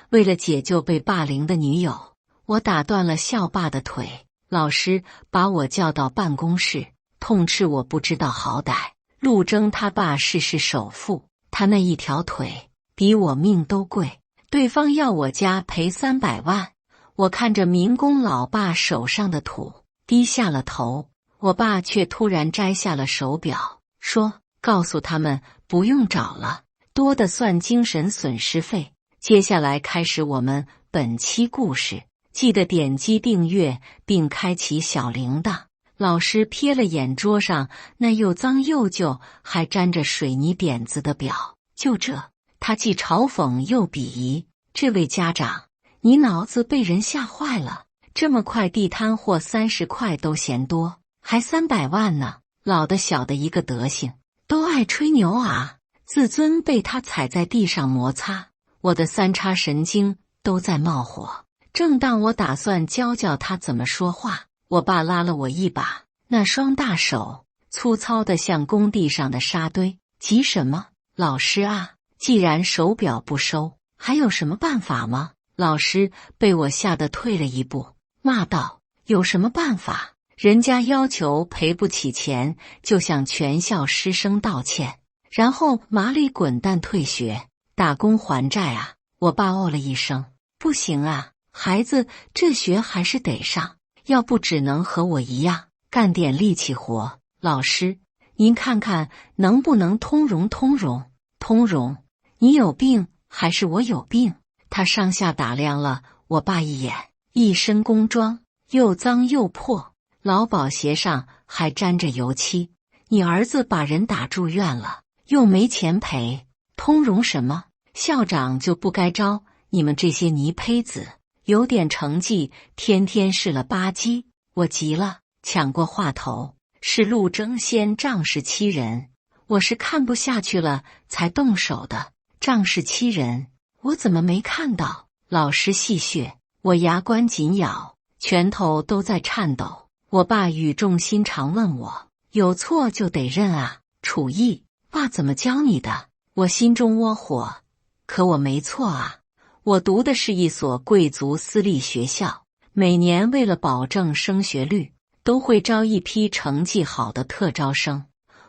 为了解救被霸凌的女友，我打断了校霸的腿。老师把我叫到办公室，痛斥我不知道好歹。陆征他爸是首富，他那一条腿比我命都贵，对方要我家赔300万。我看着民工老爸手上的土，低下了头。我爸却突然摘下了手表，说：“告诉他们不用找了，多的算精神损失费。”接下来开始我们本期故事，记得点击订阅并开启小铃铛。老师瞥了眼桌上那又脏又旧还沾着水泥点子的表，就这，他既嘲讽又鄙夷：“这位家长，你脑子被人吓坏了，这么快地摊货30块都嫌多，还300万呢，老的小的一个德行，都爱吹牛啊！”自尊被他踩在地上摩擦，我的3叉神经都在冒火。正当我打算教他怎么说话，我爸拉了我一把，那双大手粗糙的像工地上的沙堆。急什么？老师啊，既然手表不收，还有什么办法吗？老师被我吓得退了一步，骂道：“有什么办法？人家要求赔不起钱，就向全校师生道歉，然后麻利滚蛋退学，打工还债啊！”我爸哦了一声：“不行啊，孩子这学还是得上，要不只能和我一样干点力气活。老师，您看看能不能通融通融？通融？你有病还是我有病？”他上下打量了我爸一眼，一身工装，又脏又破，劳保鞋上还沾着油漆。你儿子把人打住院了，又没钱赔，通融什么？校长就不该招你们这些泥胚子，有点成绩，天天试了吧唧。我急了，抢过话头：“是陆征先仗势欺人，我是看不下去了才动手的。仗势欺人，我怎么没看到？”老师戏谑，我牙关紧咬，拳头都在颤抖。我爸语重心长问我：“有错就得认啊，楚毅，爸怎么教你的？”我心中窝火，可我没错啊。我读的是一所贵族私立学校，每年为了保证升学率，都会招一批成绩好的特招生。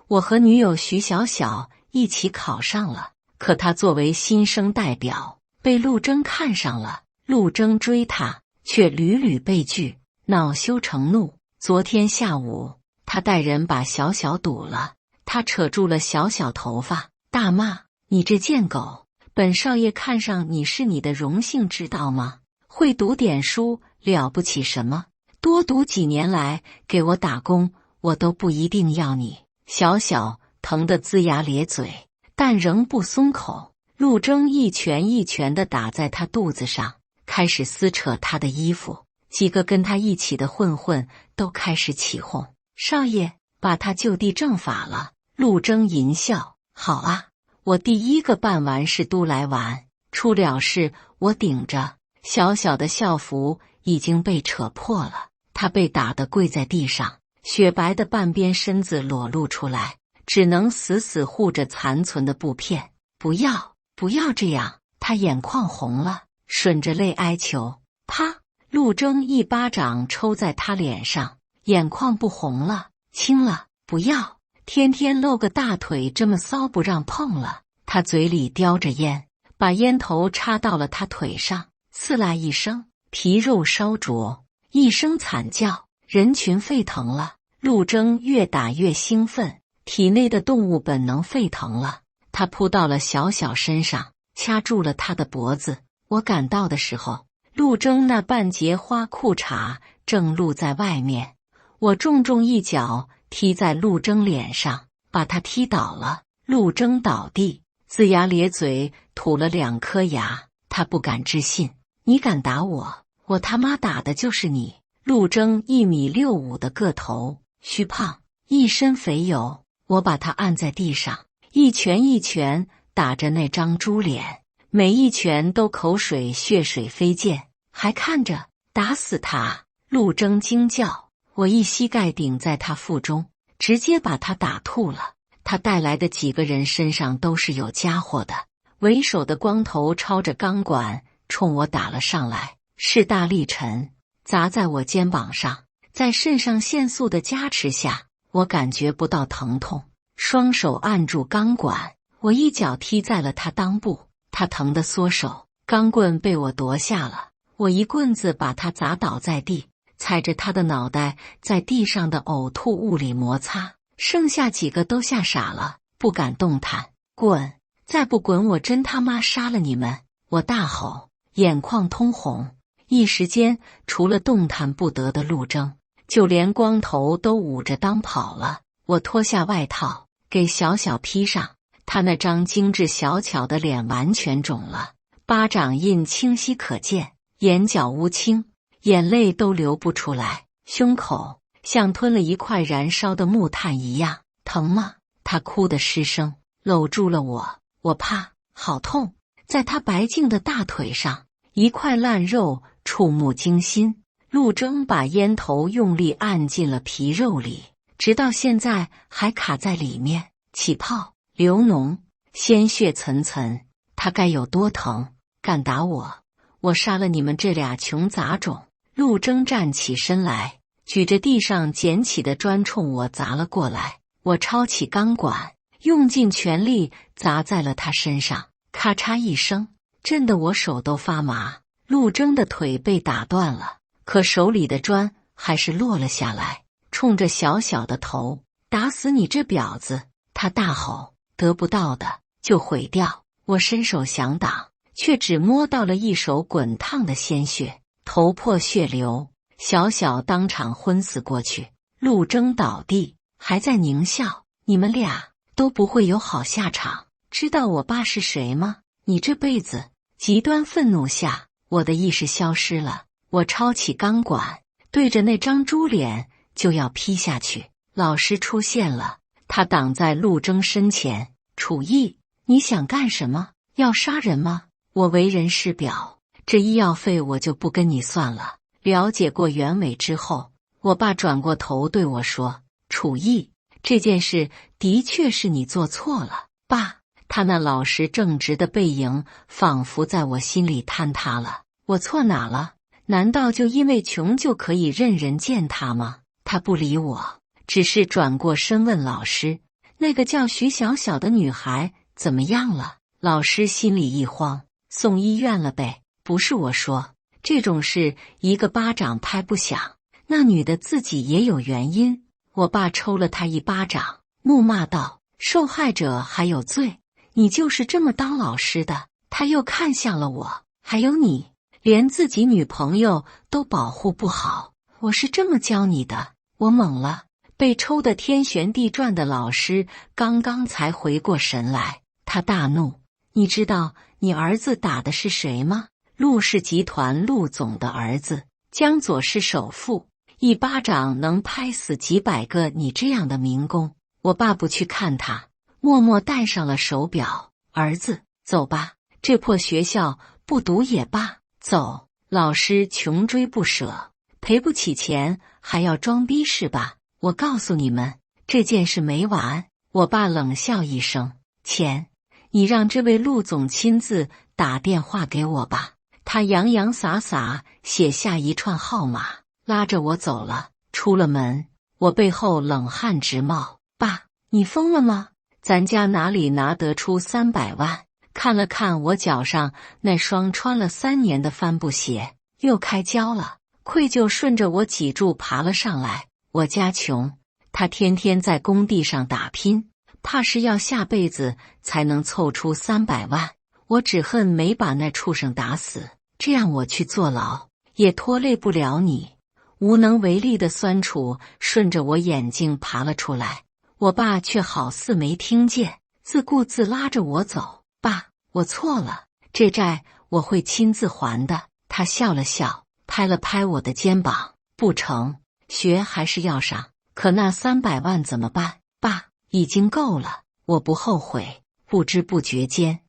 我和女友徐小小一起考上了，可她作为新生代表被陆征看上了，陆征追她，却屡屡被拒，恼羞成怒。昨天下午，他带人把小小堵了，他扯住了小小头发，大骂：“你这贱狗！本少爷看上你是你的荣幸，知道吗？会读点书了不起什么？多读几年来给我打工，我都不一定要你。”小小疼得龇牙咧嘴，但仍不松口。陆征一拳一拳地打在他肚子上，开始撕扯他的衣服。几个跟他一起的混混都开始起哄：“少爷，把他就地正法了。”陆征淫笑：“好啊，我第一个办完事都来完。”出了事，我顶着。小小的校服已经被扯破了，他被打得跪在地上，雪白的半边身子裸露出来，只能死死护着残存的布片。“不要，不要这样！”他眼眶红了，吮着泪哀求。啪！陆征一巴掌抽在他脸上，眼眶不红了，轻了。“不要，天天露个大腿这么骚，不让碰了。”他嘴里叼着烟，把烟头插到了他腿上，刺啦一声，皮肉烧灼，一声惨叫，人群沸腾了。陆征越打越兴奋，体内的动物本能沸腾了，他扑到了小小身上，掐住了他的脖子。我赶到的时候，陆征那半截花裤衩正露在外面，我重重一脚踢在陆征脸上，把他踢倒了。陆征倒地，龇牙咧嘴，吐了2颗牙。他不敢置信：“你敢打我？我他妈打的就是你！”陆征1.65米的个头，虚胖，一身肥油。我把他按在地上，一拳一拳打着那张猪脸，每一拳都口水血水飞溅。还看着，打死他！陆征惊叫，我一膝盖顶在他腹中，直接把他打吐了。他带来的几个人身上都是有家伙的，为首的光头抄着钢管冲我打了上来，势大力沉，砸在我肩膀上。在肾上腺素的加持下，我感觉不到疼痛，双手按住钢管，我一脚踢在了他裆部，他疼得缩手，钢棍被我夺下了，我一棍子把他砸倒在地，踩着他的脑袋在地上的呕吐物里摩擦，剩下几个都吓傻了，不敢动弹。滚！再不滚我真他妈杀了你们！我大吼，眼眶通红，一时间除了动弹不得的陆征，就连光头都捂着裆跑了。我脱下外套给小小披上，他那张精致小巧的脸完全肿了，巴掌印清晰可见，眼角乌青，眼泪都流不出来，胸口像吞了一块燃烧的木炭一样。疼吗？他哭得失声，搂住了我怕，好痛。在他白净的大腿上，一块烂肉触目惊心。陆征把烟头用力按进了皮肉里，直到现在还卡在里面，起泡流脓，鲜血涔涔。他该有多疼？敢打我，我杀了你们这俩穷杂种！陆征站起身来，举着地上捡起的砖冲我砸了过来。我抄起钢管，用尽全力砸在了他身上，咔嚓一声，震得我手都发麻。陆征的腿被打断了，可手里的砖还是落了下来，冲着小小的头，打死你这婊子！他大吼，得不到的就毁掉。我伸手想挡，却只摸到了一手滚烫的鲜血，头破血流，小小当场昏死过去。陆征倒地，还在狞笑，你们俩都不会有好下场。知道我爸是谁吗？你这辈子……极端愤怒下，我的意识消失了。我抄起钢管，对着那张猪脸就要劈下去。老师出现了，他挡在陆征身前。楚义，你想干什么？要杀人吗？我为人师表，这医药费我就不跟你算了。了解过原委之后，我爸转过头对我说，楚义，这件事的确是你做错了。爸，他那老实正直的背影仿佛在我心里坍塌了。我错哪了？难道就因为穷就可以任人践踏吗？他不理我，只是转过身问老师，那个叫徐小小的女孩怎么样了？老师心里一慌，送医院了呗。不是我说，这种事一个巴掌拍不响，那女的自己也有原因。我爸抽了她一巴掌，怒骂道，受害者还有罪，你就是这么当老师的。他又看向了我，还有你，连自己女朋友都保护不好，我是这么教你的。我懵了，被抽得天旋地转的老师刚刚才回过神来，他大怒，你知道你儿子打的是谁吗？陆氏集团陆总的儿子，江左是首富，一巴掌能拍死几百个你这样的民工。我爸不去看他，默默戴上了手表。儿子，走吧，这破学校不读也罢。走。老师穷追不舍，赔不起钱还要装逼是吧？我告诉你们，这件事没完。我爸冷笑一声，钱，你让这位陆总亲自打电话给我吧。他洋洋洒洒写下一串号码，拉着我走了。出了门，我背后冷汗直冒。爸，你疯了吗？咱家哪里拿得出300万？看了看我脚上那双穿了3年的帆布鞋，又开胶了。愧疚顺着我脊柱爬了上来。我家穷，他天天在工地上打拼，怕是要下辈子才能凑出300万。我只恨没把那畜生打死，这样我去坐牢也拖累不了你。无能为力的酸楚顺着我眼睛爬了出来，我爸却好似没听见，自顾自拉着我走。爸，我错了，这债我会亲自还的。他笑了笑，拍了拍我的肩膀。不成，学还是要上，可那300万怎么办？爸，已经够了，我不后悔。不知不觉间，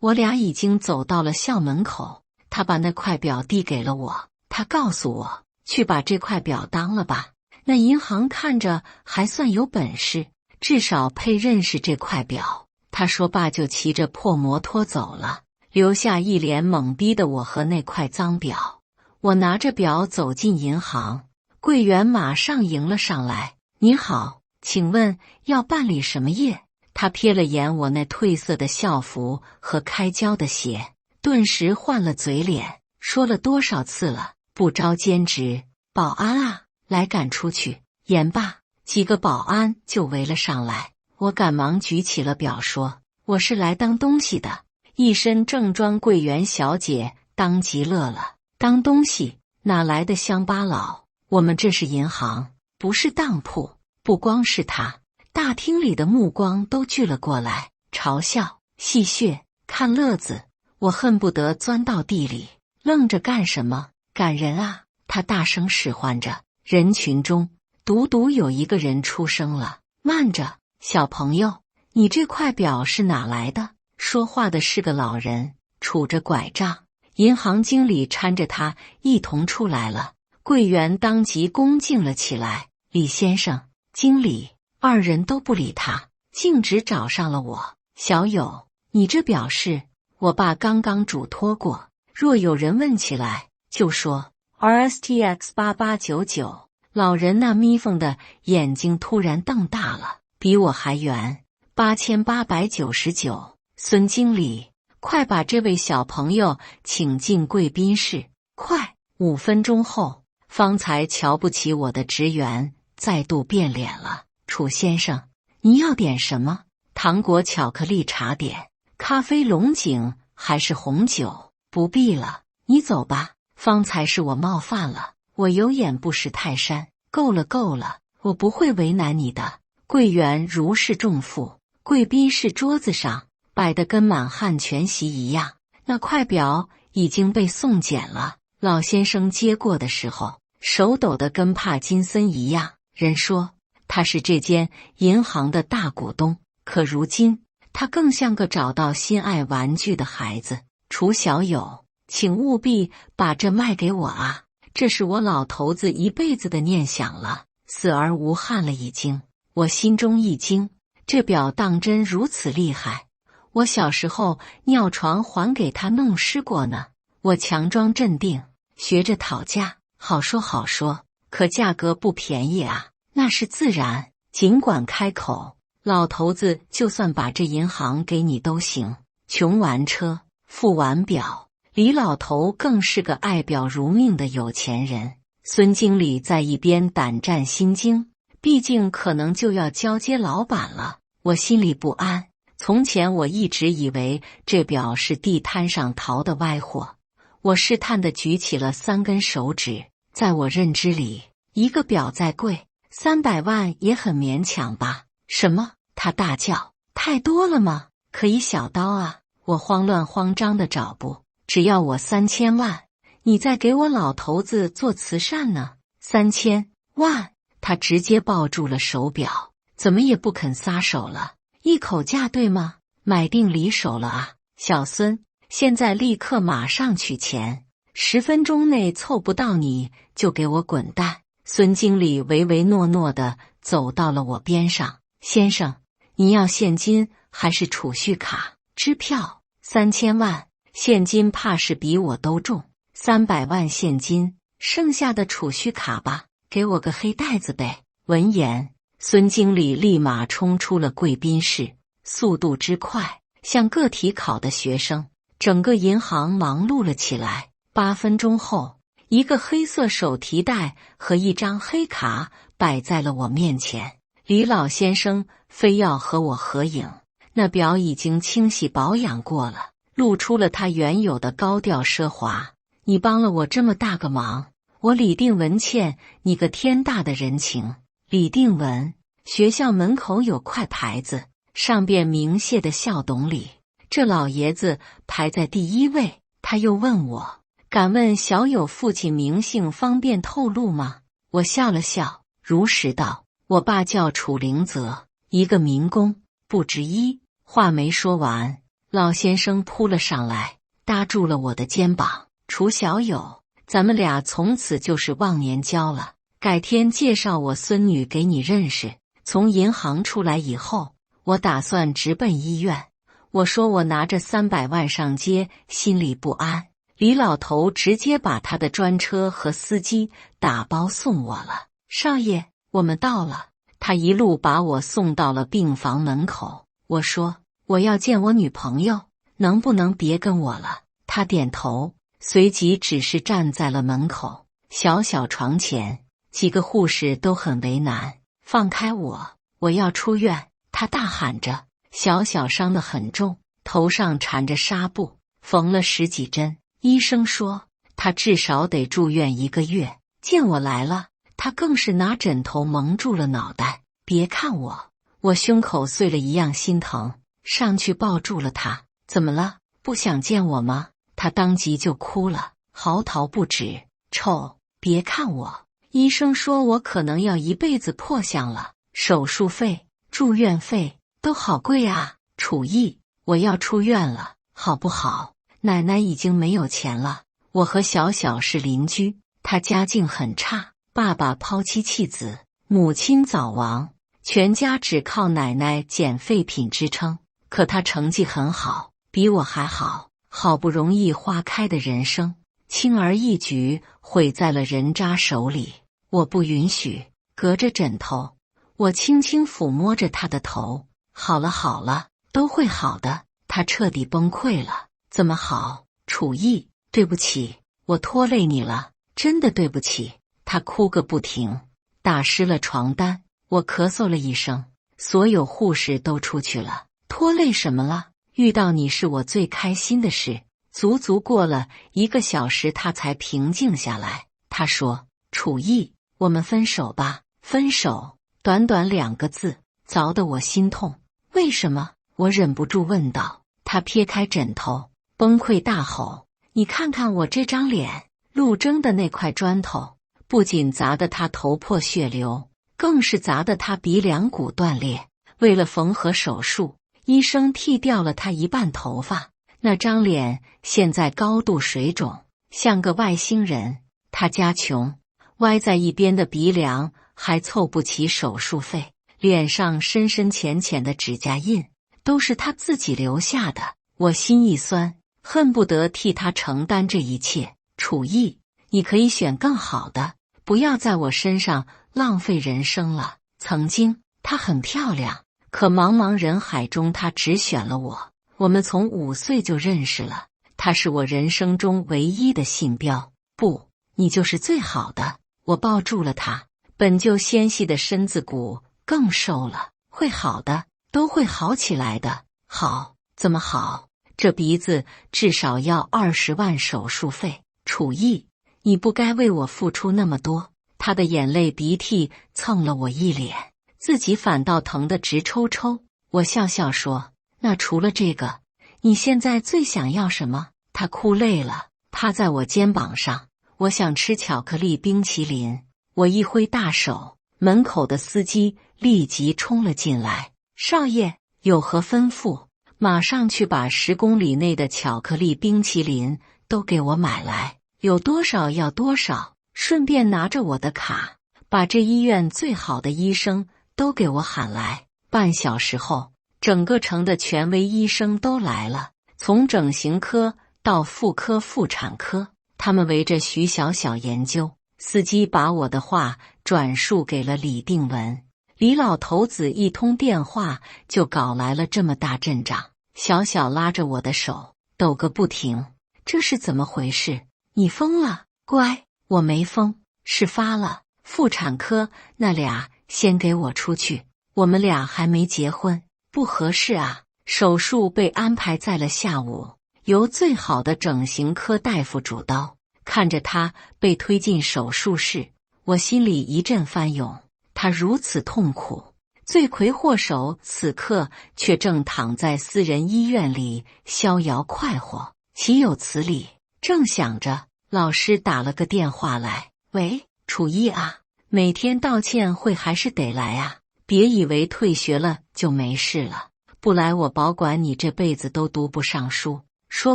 我俩已经走到了校门口。他把那块表递给了我，他告诉我，去把这块表当了吧。那银行看着还算有本事，至少配认识这块表。他说罢就骑着破摩托走了，留下一脸懵逼的我和那块脏表。我拿着表走进银行，柜员马上迎了上来：“您好，请问要办理什么业？”他瞥了眼我那褪色的校服和开胶的鞋，顿时换了嘴脸，说了多少次了，不招兼职？保安啊，来赶出去！言罢，几个保安就围了上来。我赶忙举起了表说：“我是来当东西的。”一身正装柜员小姐当即乐了：“当东西？哪来的乡巴佬？我们这是银行，不是当铺。”不光是他，大厅里的目光都聚了过来，嘲笑、戏谑、看乐子。我恨不得钻到地里，愣着干什么？赶人啊！他大声使唤着。人群中独独有一个人出声了：“慢着，小朋友，你这块表是哪来的？”说话的是个老人，杵着拐杖。银行经理搀着他一同出来了。柜员当即恭敬了起来：“李先生，经理。”二人都不理他，径直找上了我：“小友，你这表是？我爸刚刚嘱托过，若有人问起来，就说 RSTX 8899。”老人那眯缝的眼睛突然瞪大了，比我还圆。8899。孙经理，快把这位小朋友请进贵宾室，快！5分钟后，方才瞧不起我的职员再度变脸了。楚先生，您要点什么？糖果巧克力茶点、咖啡龙井还是红酒？不必了，你走吧。方才是我冒犯了，我有眼不识泰山。够了够了，我不会为难你的。柜员如释重负。贵宾室桌子上摆得跟满汉全席一样，那块表已经被送检了。老先生接过的时候，手抖得跟帕金森一样。人说他是这间银行的大股东，可如今他更像个找到心爱玩具的孩子。楚小友，请务必把这卖给我啊！这是我老头子一辈子的念想了，死而无憾了已经。我心中一惊，这表当真如此厉害？我小时候尿床还给他弄湿过呢。我强装镇定，学着讨价，好说好说，可价格不便宜啊。那是自然，尽管开口，老头子就算把这银行给你都行。穷玩车，富玩表，李老头更是个爱表如命的有钱人。孙经理在一边胆战心惊，毕竟可能就要交接老板了。我心里不安。从前我一直以为这表是地摊上淘的歪货。我试探地举起了3根手指，在我认知里，一个表再贵，300万也很勉强吧？什么？他大叫，太多了吗？可以小刀啊！我慌乱慌张地找补，只要我3000万，你再给我老头子做慈善呢？3000万！他直接抱住了手表，怎么也不肯撒手了。一口价对吗？买定离手了啊！小孙，现在立刻马上取钱，10分钟内凑不到你就给我滚蛋！孙经理唯唯诺诺地走到了我边上。先生，你要现金还是储蓄卡？支票？3000万，现金怕是比我都重。300万现金，剩下的储蓄卡吧，给我个黑袋子呗。闻言，孙经理立马冲出了贵宾室，速度之快，像个体考的学生。整个银行忙碌了起来。8分钟后，一个黑色手提袋和一张黑卡摆在了我面前。李老先生非要和我合影，那表已经清洗保养过了，露出了它原有的高调奢华。你帮了我这么大个忙，我李定文欠你个天大的人情。李定文，学校门口有块牌子，上边明谢的校董李，这老爷子排在第1位。他又问我，敢问小友父亲名姓方便透露吗？我笑了笑，如实道，我爸叫楚灵泽，一个民工，不值1。话没说完，老先生扑了上来，搭住了我的肩膀。楚小友，咱们俩从此就是忘年交了，改天介绍我孙女给你认识。从银行出来以后，我打算直奔医院。我说我拿着300万上街，心里不安。李老头直接把他的专车和司机打包送我了。少爷，我们到了。他一路把我送到了病房门口。我说我要见我女朋友，能不能别跟我了？他点头，随即只是站在了门口。小小床前，几个护士都很为难。放开我，我要出院！他大喊着。小小伤得很重，头上缠着纱布，缝了10几针。医生说他至少得住院1个月。见我来了，他更是拿枕头蒙住了脑袋。别看我，我胸口碎了一样心疼，上去抱住了他。怎么了？不想见我吗？他当即就哭了，嚎啕不止。臭！别看我，医生说我可能要一辈子破相了，手术费、住院费都好贵啊！楚毅，我要出院了，好不好？奶奶已经没有钱了，我和小小是邻居，她家境很差，爸爸抛妻弃子，母亲早亡，全家只靠奶奶捡废品支撑。可她成绩很好，比我还好，好不容易花开的人生，轻而易举毁在了人渣手里。我不允许。隔着枕头，我轻轻抚摸着她的头。好了好了，都会好的。她彻底崩溃了。怎么好？楚毅，对不起，我拖累你了，真的对不起。她哭个不停，打湿了床单。我咳嗽了一声，所有护士都出去了。拖累什么了？遇到你是我最开心的事。足足过了1个小时，他才平静下来。他说：楚毅，我们分手吧。分手，短短2个字，凿得我心痛。为什么？我忍不住问道。他撇开枕头，崩溃大吼：你看看我这张脸！陆征的那块砖头不仅砸得他头破血流，更是砸得他鼻梁骨断裂。为了缝合手术，医生剃掉了他1半头发。那张脸现在高度水肿，像个外星人。他家穷，歪在一边的鼻梁还凑不起手术费，脸上深深浅浅的指甲印都是他自己留下的。我心一酸，恨不得替他承担这一切。楚毅，你可以选更好的，不要在我身上浪费人生了。曾经她很漂亮，可茫茫人海中她只选了我。我们从5岁就认识了，她是我人生中唯一的信标。不，你就是最好的。我抱住了她，本就纤细的身子骨更瘦了。会好的，都会好起来的。好？怎么好？这鼻子至少要20万手术费。楚毅，你不该为我付出那么多。她的眼泪鼻涕蹭了我一脸，自己反倒疼得直抽抽。我笑笑说，那除了这个，你现在最想要什么？她哭累了，趴在我肩膀上。我想吃巧克力冰淇淋。我一挥大手，门口的司机立即冲了进来。少爷，有何吩咐？马上去把10公里内的巧克力冰淇淋都给我买来，有多少要多少。顺便拿着我的卡，把这医院最好的医生都给我喊来。半小时后，整个城的权威医生都来了，从整形科到妇科、妇产科，他们围着徐小小研究。司机把我的话转述给了李定文。李老头子一通电话就搞来了这么大阵仗。小小拉着我的手抖个不停。这是怎么回事？你疯了？乖，我没疯，是发了。妇产科那俩先给我出去，我们俩还没结婚，不合适啊。手术被安排在了下午，由最好的整形科大夫主刀。看着他被推进手术室，我心里一阵翻涌。他如此痛苦，罪魁祸首此刻却正躺在私人医院里逍遥快活，岂有此理？正想着，老师打了个电话来：喂，楚毅啊，每天道歉会还是得来啊，别以为退学了就没事了，不来我保管你这辈子都读不上书。说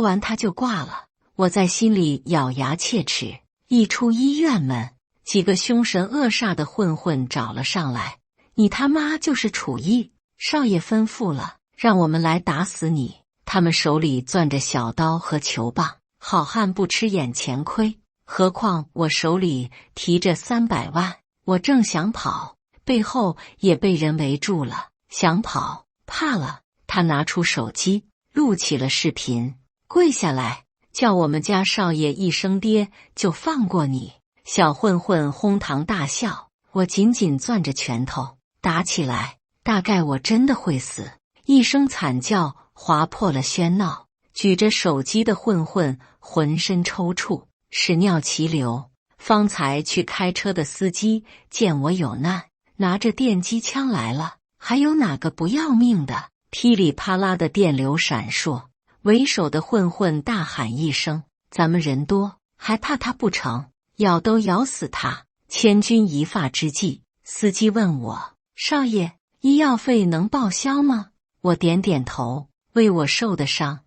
完他就挂了。我在心里咬牙切齿。一出医院门，几个凶神恶煞的混混找了上来。你他妈就是楚毅，少爷吩咐了，让我们来打死你。他们手里攥着小刀和球棒，好汉不吃眼前亏。何况我手里提着300万，我正想跑，背后也被人围住了。想跑，怕了。他拿出手机，录起了视频，跪下来，叫我们家少爷一声爹，就放过你。小混混哄堂大笑，我紧紧攥着拳头，打起来，大概我真的会死。一声惨叫划破了喧闹，举着手机的混混浑身抽搐，屎尿齐流。方才去开车的司机见我有难，拿着电击枪来了，还有哪个不要命的？噼里啪啦的电流闪烁，为首的混混大喊一声：“咱们人多，还怕他不成？咬都咬死他！”千钧一发之际，司机问我：“少爷，医药费能报销吗？”我点点头，为我受的伤，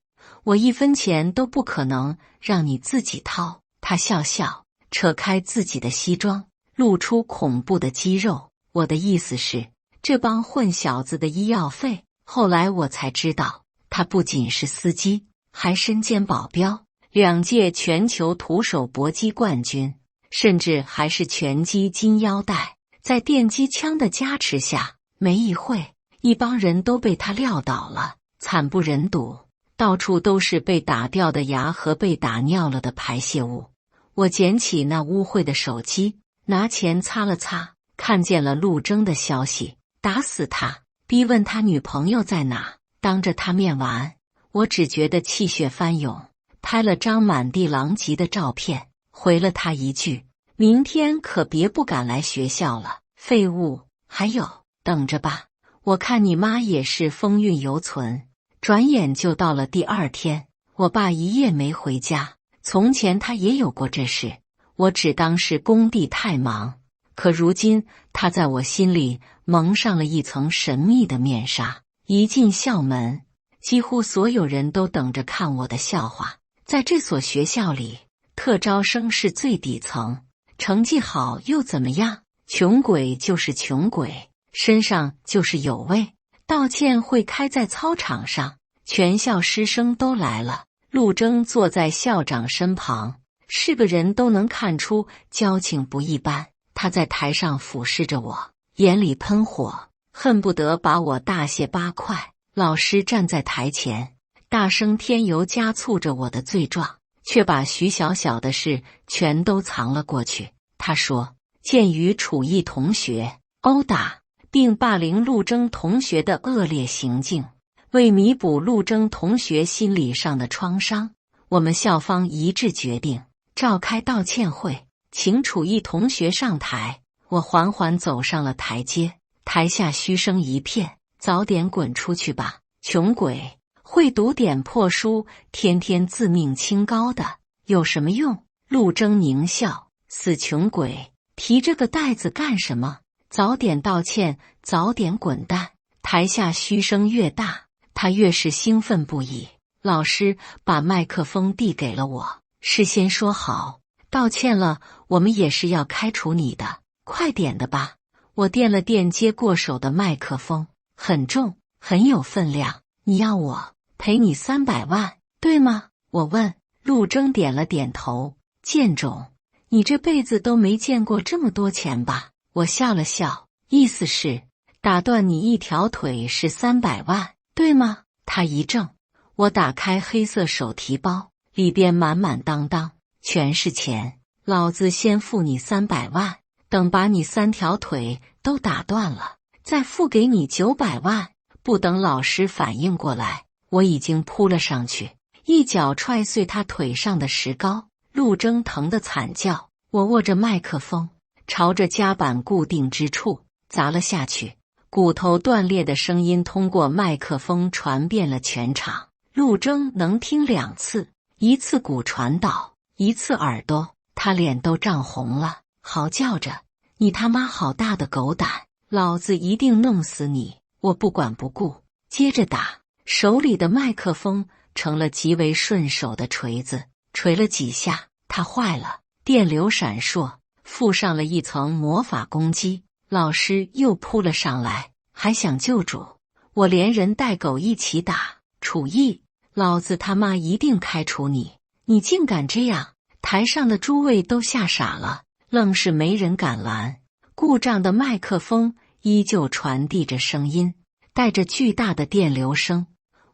我1分钱都不可能让你自己掏。他笑笑，扯开自己的西装，露出恐怖的肌肉。我的意思是，这帮混小子的医药费。后来我才知道，他不仅是司机，还身兼保镖，2届全球徒手搏击冠军，甚至还是拳击金腰带。在电击枪的加持下，没一会，一帮人都被他撂倒了，惨不忍睹，到处都是被打掉的牙和被打尿了的排泄物。我捡起那污秽的手机，拿钱擦了擦，看见了陆征的消息，打死他，逼问他女朋友在哪，当着他面玩。我只觉得气血翻涌，拍了张满地狼藉的照片，回了他一句：“明天可别不敢来学校了，废物！”还有，等着吧，我看你妈也是风韵犹存。转眼就到了第2天，我爸一夜没回家。从前他也有过这事，我只当是工地太忙，可如今他在我心里蒙上了一层神秘的面纱。一进校门，几乎所有人都等着看我的笑话。在这所学校里，特招生是最底层，成绩好又怎么样？穷鬼就是穷鬼，身上就是有味。道歉会开在操场上，全校师生都来了。陆征坐在校长身旁，是个人都能看出交情不一般。他在台上俯视着我，眼里喷火，恨不得把我大卸8块。老师站在台前，大声添油加醋着我的罪状，却把徐小小的事全都藏了过去。他说，鉴于楚毅同学殴打并霸凌陆征同学的恶劣行径，为弥补陆征同学心理上的创伤，我们校方一致决定召开道歉会，请楚毅同学上台。我缓缓走上了台阶，台下嘘声一片。早点滚出去吧，穷鬼！会读点破书，天天自命清高的，有什么用？陆征狞笑，死穷鬼，提这个袋子干什么？早点道歉，早点滚蛋！台下嘘声越大，他越是兴奋不已。老师把麦克风递给了我，事先说好，道歉了，我们也是要开除你的，快点的吧。我垫了垫接过手的麦克风，很重，很有分量。你要我赔你300万，对吗？我问。陆征点了点头。贱种，你这辈子都没见过这么多钱吧？我笑了笑，意思是打断你一条腿是300万，对吗？他一怔。我打开黑色手提包，里边满满当当，全是钱。老子先付你300万，等把你3条腿都打断了，再付给你900万。不等老师反应过来，我已经扑了上去，一脚踹碎他腿上的石膏。陆征疼得惨叫，我握着麦克风，朝着夹板固定之处砸了下去。骨头断裂的声音通过麦克风传遍了全场。陆征能听2次，一次骨传导，一次耳朵。他脸都涨红了，嚎叫着：“你他妈好大的狗胆！老子一定弄死你！”我不管不顾，接着打。手里的麦克风成了极为顺手的锤子，锤了几下，它坏了，电流闪烁，附上了一层魔法攻击。老师又扑了上来，还想救主，我连人带狗一起打。楚毅，老子他妈一定开除你！你竟敢这样！台上的诸位都吓傻了，愣是没人敢拦。故障的麦克风依旧传递着声音，带着巨大的电流声。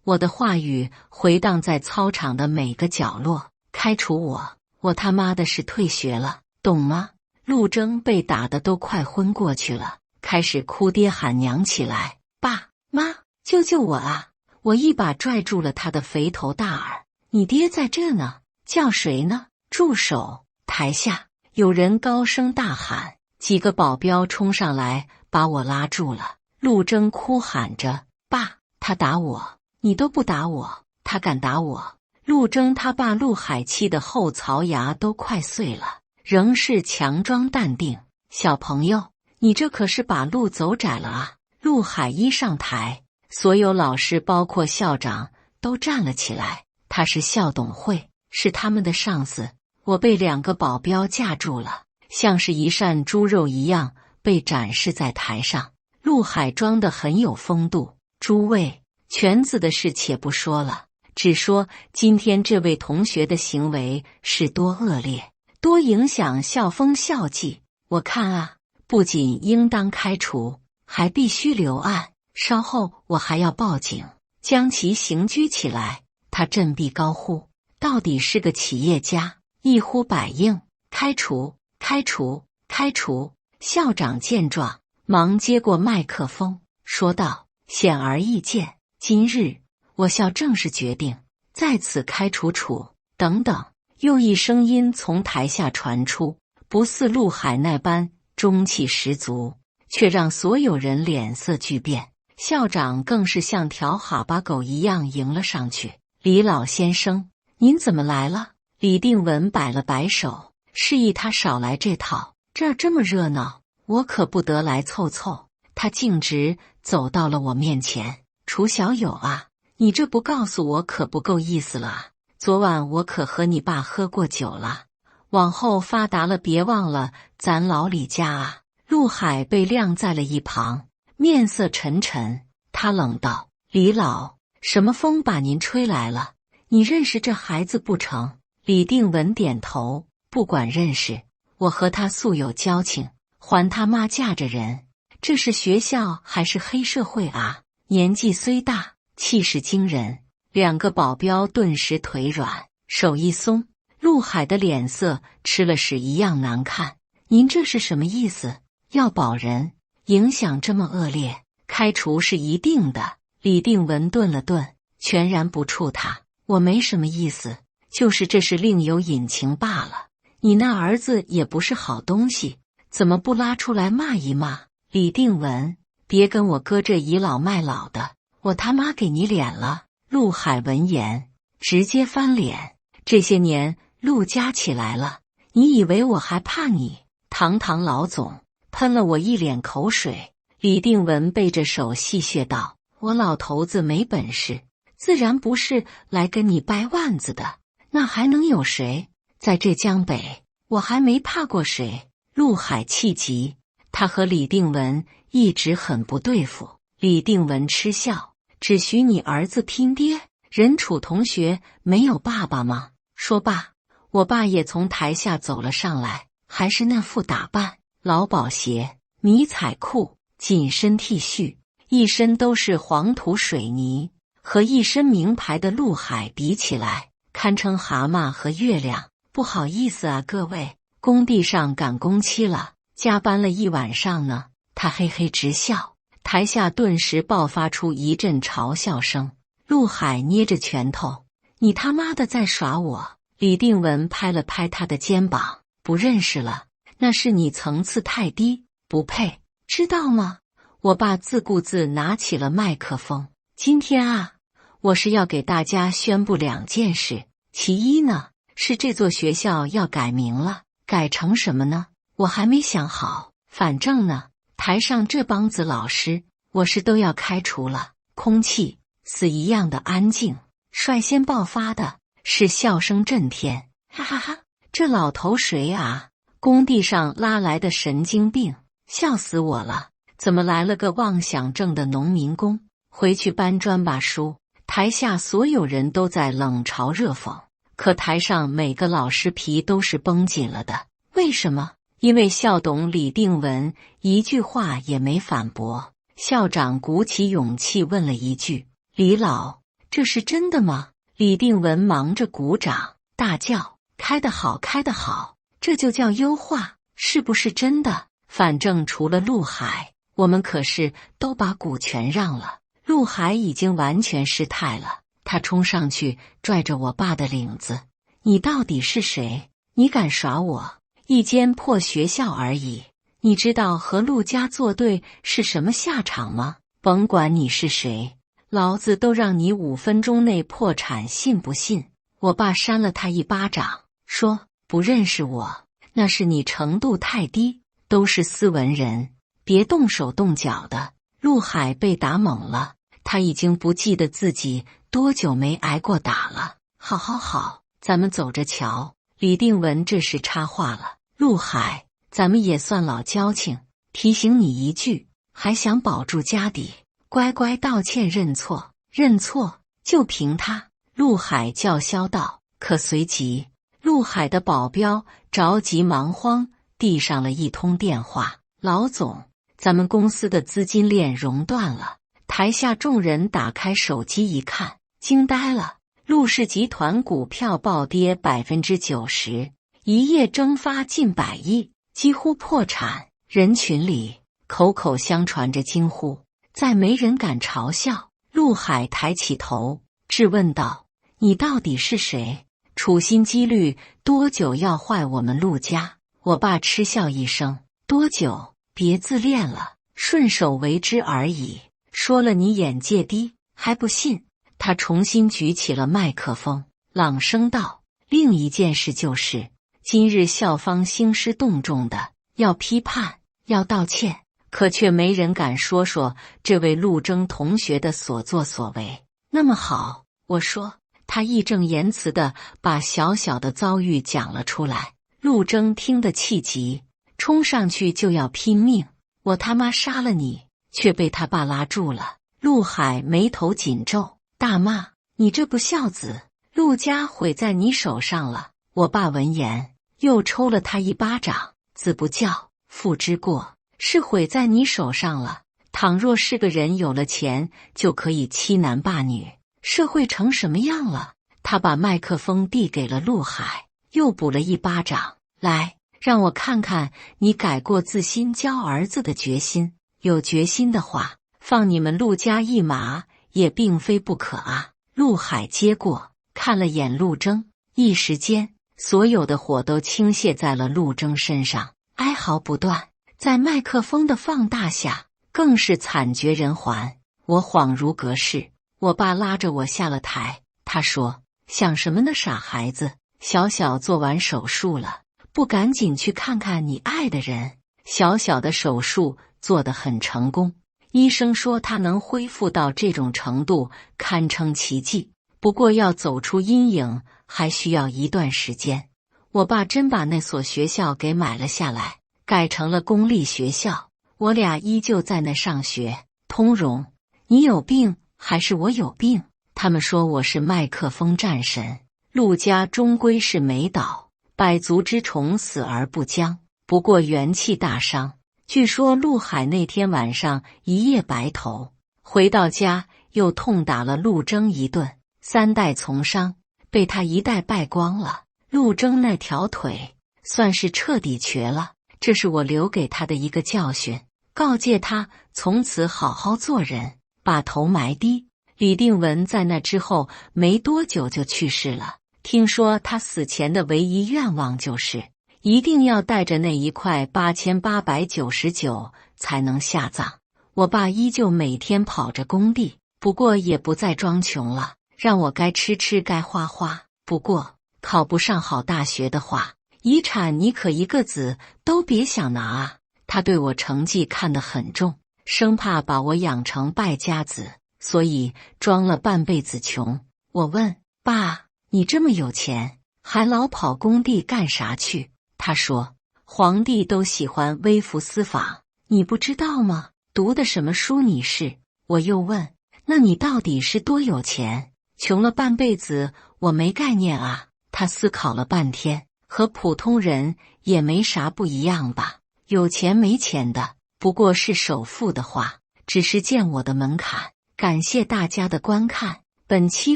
我的话语回荡在操场的每个角落。开除我！我他妈的是退学了，懂吗？陆征被打得都快昏过去了，开始哭爹喊娘起来。爸妈，救救我啊！我一把拽住了他的肥头大耳。你爹在这呢，叫谁呢？住手！台下有人高声大喊，几个保镖冲上来把我拉住了。陆征哭喊着：爸，他打我，你都不打我，他敢打我！陆征他爸陆海气的后槽牙都快碎了，仍是强装淡定。小朋友，你这可是把路走窄了啊！陆海一上台，所有老师包括校长都站了起来。他是校董会，是他们的上司。我被2个保镖架住了，像是一扇猪肉一样被展示在台上。陆海装得很有风度。诸位，犬子的事且不说了，只说今天这位同学的行为是多恶劣，多影响校风校纪。我看啊，不仅应当开除，还必须留案。稍后我还要报警，将其刑拘起来。他振臂高呼，到底是个企业家，一呼百应。开除！开除！开除！校长见状，忙接过麦克风，说道：显而易见，今日我校正式决定在此开除处等等。又一声音从台下传出，不似陆海那般中气十足，却让所有人脸色巨变。校长更是像条哈巴狗一样迎了上去。李老先生，您怎么来了？李定文摆了摆手，示意他少来这套。这儿这么热闹，我可不得来凑凑。他径直走到了我面前。楚小友啊，你这不告诉我可不够意思了啊！昨晚我可和你爸喝过酒了，往后发达了别忘了咱老李家啊！陆海被晾在了一旁，面色沉沉。他冷道：李老，什么风把您吹来了？你认识这孩子不成？李定文点头，不管认识，我和他素有交情，还他妈嫁着人。这是学校还是黑社会啊？年纪虽大，气势惊人。2个保镖顿时腿软，手一松。陆海的脸色吃了屎一样难看。您这是什么意思？要保人？影响这么恶劣，开除是一定的。李定文顿了顿，全然不触他。我没什么意思，就是这是另有隐情罢了。你那儿子也不是好东西，怎么不拉出来骂一骂？李定文，别跟我哥这倚老卖老的，我他妈给你脸了！陆海闻言直接翻脸。这些年陆家起来了，你以为我还怕你？堂堂老总喷了我一脸口水。李定文背着手戏谑道：我老头子没本事，自然不是来跟你掰腕子的，那还能有谁？在这江北，我还没怕过谁。陆海气急，他和李定文一直很不对付。李定文嗤笑：只许你儿子拼爹？任楚同学没有爸爸吗？说罢，我爸也从台下走了上来，还是那副打扮，劳保鞋、迷彩裤、紧身 T 恤，一身都是黄土水泥，和一身名牌的陆海比起来，堪称蛤蟆和月亮。不好意思啊，各位，工地上赶工期了，加班了一晚上呢。他嘿嘿直笑，台下顿时爆发出一阵嘲笑声。陆海捏着拳头：你他妈的在耍我！李定文拍了拍他的肩膀：不认识了，那是你层次太低，不配，知道吗？我爸自顾自拿起了麦克风：今天啊，我是要给大家宣布2件事。其一呢，是这座学校要改名了，改成什么呢？我还没想好。反正呢，台上这帮子老师，我是都要开除了。空气死一样的安静，率先爆发的是笑声震天。哈哈哈，这老头谁啊？工地上拉来的神经病，笑死我了！怎么来了个妄想症的农民工？回去搬砖吧叔！台下所有人都在冷嘲热讽，可台上每个老师皮都是绷紧了的。为什么？因为校董李定文一句话也没反驳。校长鼓起勇气问了一句：“李老，这是真的吗？”李定文忙着鼓掌，大叫：“开得好，开得好！这就叫优化，是不是真的？反正除了陆海，我们可是都把股权让了。”陆海已经完全失态了，他冲上去拽着我爸的领子：“你到底是谁？你敢耍我？一间破学校而已，你知道和陆家作对是什么下场吗？甭管你是谁，老子都让你5分钟内破产，信不信？”我爸扇了他一巴掌，说：“不认识我，那是你程度太低，都是斯文人，别动手动脚的。”陆海被打懵了，他已经不记得自己多久没挨过打了。好好好，咱们走着瞧。李定文这时插话了：“陆海，咱们也算老交情，提醒你一句，还想保住家底，乖乖道歉认错，认错就凭他。”陆海叫嚣道。可随即，陆海的保镖着急忙慌递上了一通电话：“老总，咱们公司的资金链熔断了。”台下众人打开手机一看，惊呆了。陆氏集团股票暴跌90%，一夜蒸发近100亿，几乎破产。人群里口口相传着惊呼，再没人敢嘲笑。陆海抬起头质问道：“你到底是谁？处心积虑多久要坏我们陆家？”我爸嗤笑一声：“多久？别自恋了，顺手为之而已。说了你眼界低，还不信？”他重新举起了麦克风，朗声道：“另一件事就是，今日校方兴师动众的要批判，要道歉，可却没人敢说说这位陆征同学的所作所为。那么好，我说。”他义正言辞地把小小的遭遇讲了出来。陆征听得气急，冲上去就要拼命：“我他妈杀了你！”却被他爸拉住了。陆海眉头紧皱，大骂：“你这不孝子！陆家毁在你手上了！”我爸闻言又抽了他一巴掌：“子不教，父之过，是毁在你手上了。倘若是个人有了钱就可以欺男霸女，社会成什么样了？”他把麦克风递给了陆海，又补了一巴掌：“来，让我看看你改过自新教儿子的决心。有决心的话，放你们陆家一马也并非不可啊。”陆海接过，看了眼陆征，一时间所有的火都倾泻在了陆征身上，哀嚎不断，在麦克风的放大下更是惨绝人寰。我恍如隔世，我爸拉着我下了台，他说：“想什么呢，傻孩子，小小做完手术了，不赶紧去看看你爱的人？”小小的手术做得很成功，医生说他能恢复到这种程度，堪称奇迹。不过要走出阴影还需要一段时间。我爸真把那所学校给买了下来，改成了公立学校，我俩依旧在那上学。通融，你有病还是我有病？他们说我是麦克风战神。陆家终归是没倒，百足之虫死而不僵，不过元气大伤。据说陆海那天晚上一夜白头，回到家又痛打了陆征一顿，3代从商被他一代败光了。陆征那条腿算是彻底瘸了，这是我留给他的一个教训，告诫他从此好好做人，把头埋低。李定文在那之后没多久就去世了，听说他死前的唯一愿望就是一定要带着那一块8899才能下葬。我爸依旧每天跑着工地，不过也不再装穷了，让我该吃吃该花花。不过考不上好大学的话，遗产你可一个子都别想拿啊。他对我成绩看得很重，生怕把我养成败家子，所以装了半辈子穷。我问爸，你这么有钱，还老跑工地干啥去？他说，皇帝都喜欢微服私访，你不知道吗？读的什么书你是？我又问，那你到底是多有钱？穷了半辈子，我没概念啊。他思考了半天，和普通人也没啥不一样吧。有钱没钱的，不过是首付的话，只是见我的门槛。感谢大家的观看，本期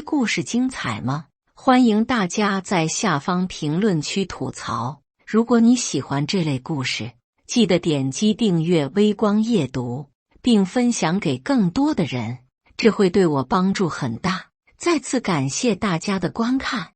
故事精彩吗？欢迎大家在下方评论区吐槽。如果你喜欢这类故事，记得点击订阅微光夜读，并分享给更多的人，这会对我帮助很大。再次感谢大家的观看。